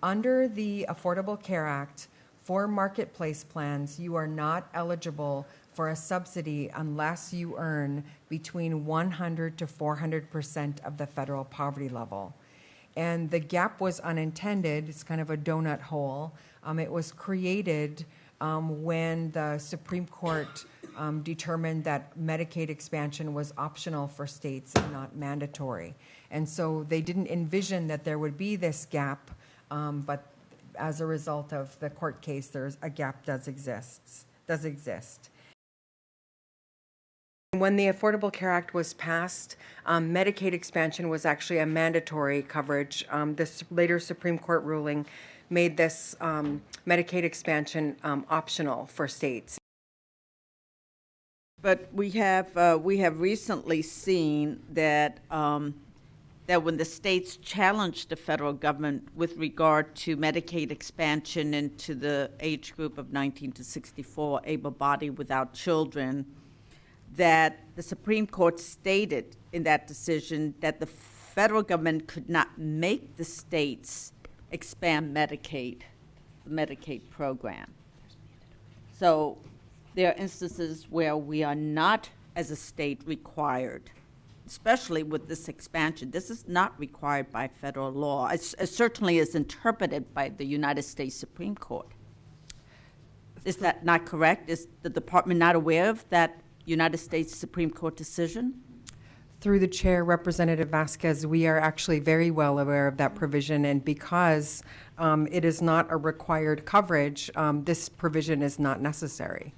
Under the Affordable Care Act, for marketplace plans, you are not eligible for a subsidy unless you earn between 100 to 400% of the federal poverty level. And the gap was unintended. It's kind of a donut hole. It was created when the Supreme Court determined that Medicaid expansion was optional for states and not mandatory. And so they didn't envision that there would be this gap, but as a result of the court case, there's a gap does exist. When the Affordable Care Act was passed, Medicaid expansion was actually a mandatory coverage. This later Supreme Court ruling made this Medicaid expansion optional for states. But we have recently seen that that when the states challenged the federal government with regard to Medicaid expansion into the age group of 19 to 64, able-bodied without children, that the Supreme Court stated in that decision that the federal government could not make the states expand Medicaid, the Medicaid program. So there are instances where we are not, as a state, required, especially with this expansion. This is not required by federal law. It certainly is interpreted by the United States Supreme Court. Is that not correct? Is the department not aware of that United States Supreme Court decision? Through the chair, Representative Vasquez, we are actually very well aware of that provision, and because it is not a required coverage, this provision is not necessary.